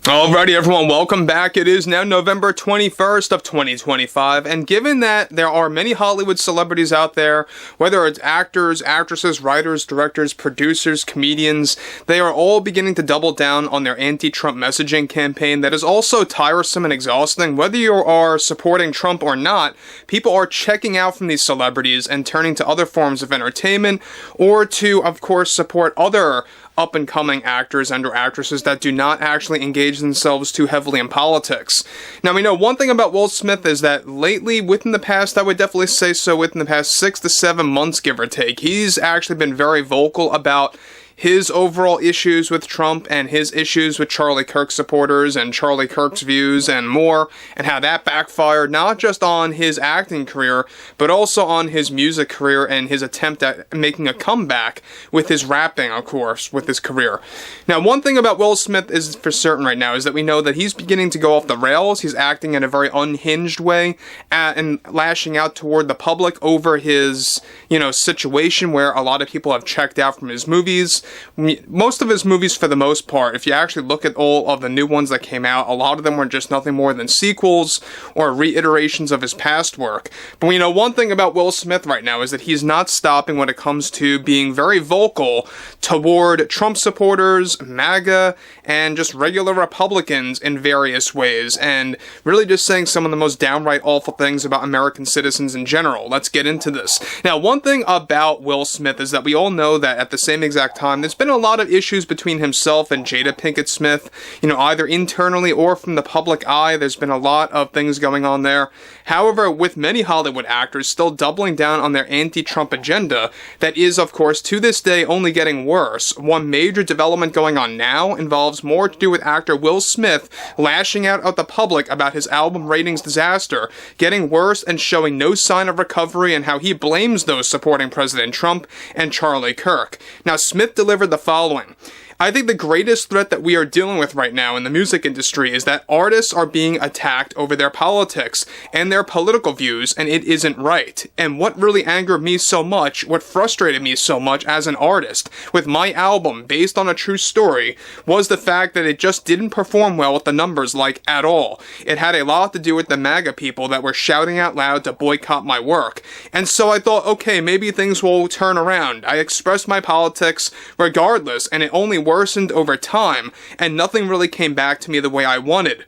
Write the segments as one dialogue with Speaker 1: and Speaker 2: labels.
Speaker 1: Alrighty everyone, welcome back. It is now November 21st of 2025, and given that there are many Hollywood celebrities out there, whether it's actors, actresses, writers, directors, producers, comedians, they are all beginning to double down on their anti-Trump messaging campaign that is also tiresome and exhausting. Whether you are supporting Trump or not, people are checking out from these celebrities and turning to other forms of entertainment, or to, of course, support other up-and-coming actors and or actresses that do not actually engage themselves too heavily in politics. Now, we know one thing about Will Smith is that lately, within the past, I would definitely say so, within the past 6 to 7 months, give or take, he's actually been very vocal about his overall issues with Trump and his issues with Charlie Kirk supporters and Charlie Kirk's views and more, and how that backfired not just on his acting career, but also on his music career and his attempt at making a comeback with his rapping, of course, with his career. Now, one thing about Will Smith is for certain right now is that we know that he's beginning to go off the rails. He's acting in a very unhinged way and lashing out toward the public over his, situation where a lot of people have checked out from his movies. Most of his movies, for the most part, if you actually look at all of the new ones that came out, a lot of them were just nothing more than sequels or reiterations of his past work. But we know one thing about Will Smith right now is that he's not stopping when it comes to being very vocal toward Trump supporters, MAGA, and just regular Republicans in various ways, and really just saying some of the most downright awful things about American citizens in general. Let's get into this. Now, one thing about Will Smith is that we all know that at the same exact time, there's been a lot of issues between himself and Jada Pinkett Smith, either internally or from the public eye. There's been a lot of things going on there. However, with many Hollywood actors still doubling down on their anti-Trump agenda, that is, of course, to this day only getting worse. One major development going on now involves more to do with actor Will Smith lashing out at the public about his album ratings disaster, getting worse and showing no sign of recovery, and how he blames those supporting President Trump and Charlie Kirk. Now, Smith delivered the following. I think the greatest threat that we are dealing with right now in the music industry is that artists are being attacked over their politics and their political views, and it isn't right. And what really angered me so much, what frustrated me so much as an artist with my album based on a true story, was the fact that it just didn't perform well with the numbers, at all. It had a lot to do with the MAGA people that were shouting out loud to boycott my work. And so I thought, okay, maybe things will turn around. I expressed my politics regardless, and it only worsened over time, and nothing really came back to me the way I wanted.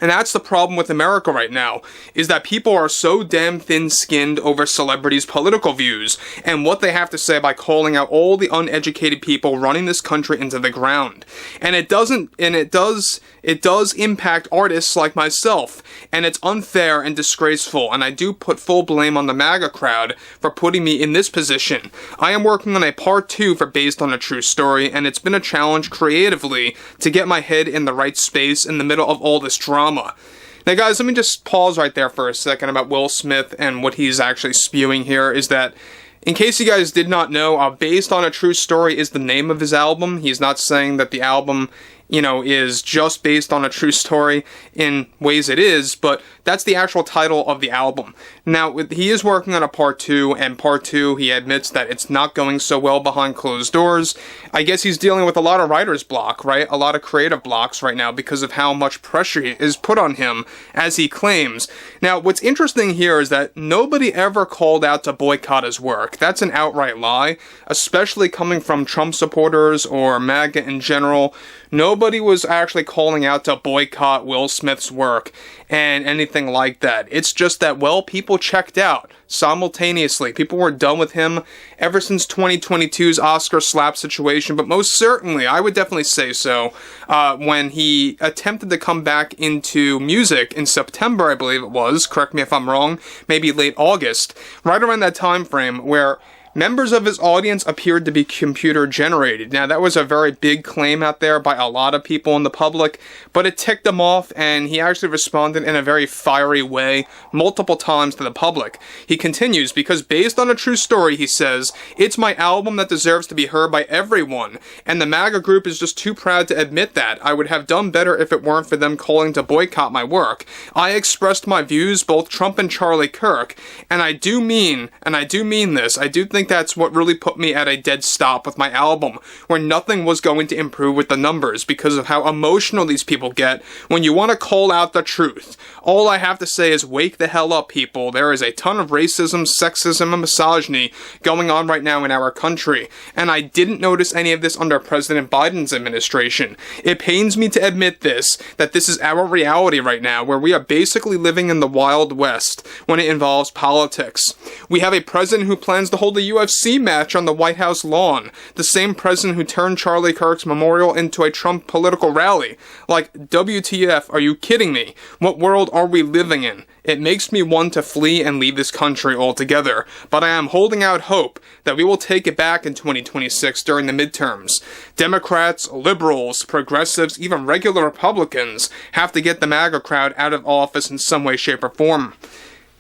Speaker 1: And that's the problem with America right now, is that people are so damn thin-skinned over celebrities' political views and what they have to say by calling out all the uneducated people running this country into the ground. And it does impact artists like myself, and it's unfair and disgraceful, and I do put full blame on the MAGA crowd for putting me in this position. I am working on a part 2 for Based on a True Story, and it's been a challenge creatively to get my head in the right space in the middle of all this drama. Now, guys, let me just pause right there for a second about Will Smith and what he's actually spewing here, is that, in case you guys did not know, Based on a True Story is the name of his album. He's not saying that the album, is just based on a true story. In ways it is, but that's the actual title of the album. Now, he is working on a part 2, and part 2, he admits that it's not going so well behind closed doors. I guess he's dealing with a lot of writer's block, right? A lot of creative blocks right now because of how much pressure is put on him, as he claims. Now, what's interesting here is that nobody ever called out to boycott his work. That's an outright lie, especially coming from Trump supporters or MAGA in general. Nobody was actually calling out to boycott Will Smith's work and anything like that. It's just that, people checked out simultaneously. People were done with him ever since 2022's Oscar slap situation, but most certainly, I would definitely say so, when he attempted to come back into music in September, I believe it was, correct me if I'm wrong, maybe late August, right around that time frame where members of his audience appeared to be computer generated. Now, that was a very big claim out there by a lot of people in the public, but it ticked him off, and he actually responded in a very fiery way multiple times to the public. He continues, because based on a true story, he says, it's my album that deserves to be heard by everyone, and the MAGA group is just too proud to admit that. I would have done better if it weren't for them calling to boycott my work. I expressed my views, both Trump and Charlie Kirk, and I do mean this. I do think think that's what really put me at a dead stop with my album, where nothing was going to improve with the numbers because of how emotional these people get when you want to call out the truth. All I have to say is wake the hell up, people. There is a ton of racism, sexism, and misogyny going on right now in our country, and I didn't notice any of this under President Biden's administration. It pains me to admit this, that this is our reality right now, where we are basically living in the Wild West when it involves politics. We have a president who plans to hold a UFC match on the White House lawn, the same president who turned Charlie Kirk's memorial into a Trump political rally. Like, WTF, are you kidding me? What world are we living in? It makes me want to flee and leave this country altogether, but I am holding out hope that we will take it back in 2026 during the midterms. Democrats, liberals, progressives, even regular Republicans have to get the MAGA crowd out of office in some way, shape, or form.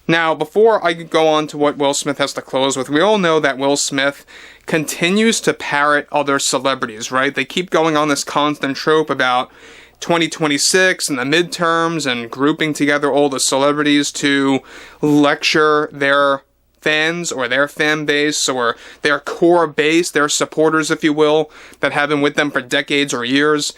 Speaker 1: Now, before I go on to what Will Smith has to close with, we all know that Will Smith continues to parrot other celebrities, right? They keep going on this constant trope about 2026 and the midterms and grouping together all the celebrities to lecture their fans or their fan base or their core base, their supporters, if you will, that have been with them for decades or years.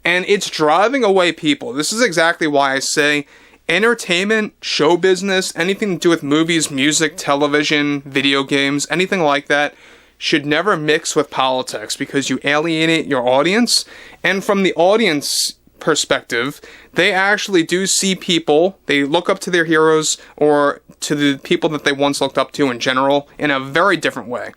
Speaker 1: And it's driving away people. This is exactly why I say entertainment, show business, anything to do with movies, music, television, video games, anything like that should never mix with politics because you alienate your audience. And from the audience perspective, they actually do see people, they look up to their heroes or to the people that they once looked up to in general in a very different way.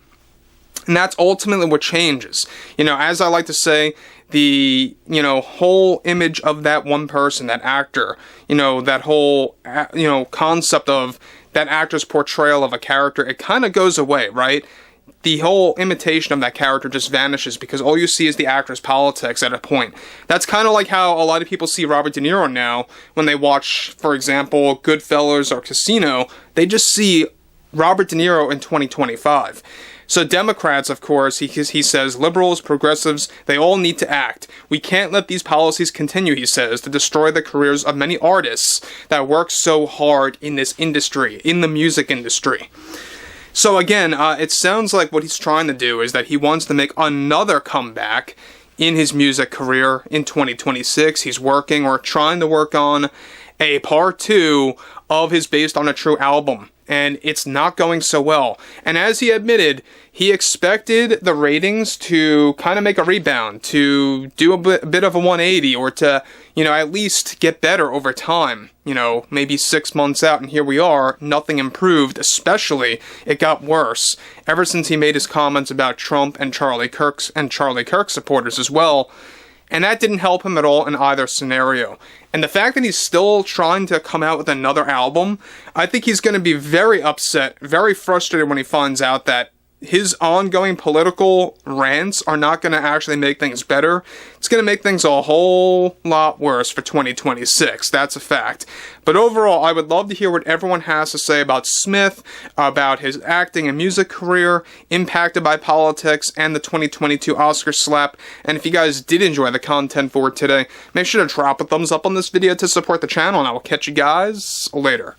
Speaker 1: And that's ultimately what changes. As I like to say, the, whole image of that one person, that actor, that whole, concept of that actor's portrayal of a character, it kind of goes away, right? The whole imitation of that character just vanishes because all you see is the actor's politics at a point. That's kind of like how a lot of people see Robert De Niro now when they watch, for example, Goodfellas or Casino. They just see Robert De Niro in 2025. So Democrats, of course, he says, liberals, progressives, they all need to act. We can't let these policies continue, he says, to destroy the careers of many artists that work so hard in this industry, in the music industry. So again, it sounds like what he's trying to do is that he wants to make another comeback in his music career in 2026. He's working or trying to work on a part 2 of his Based on a True album, and it's not going so well. And as he admitted, he expected the ratings to kind of make a rebound, to do a bit of a 180, or to, at least get better over time. Maybe 6 months out, and here we are, nothing improved, especially it got worse ever since he made his comments about Trump and Charlie Kirk supporters as well. And that didn't help him at all in either scenario. And the fact that he's still trying to come out with another album, I think he's going to be very upset, very frustrated when he finds out that his ongoing political rants are not going to actually make things better. It's going to make things a whole lot worse for 2026. That's a fact. But overall, I would love to hear what everyone has to say about Smith, about his acting and music career, impacted by politics, and the 2022 Oscar slap. And if you guys did enjoy the content for today, make sure to drop a thumbs up on this video to support the channel, and I will catch you guys later.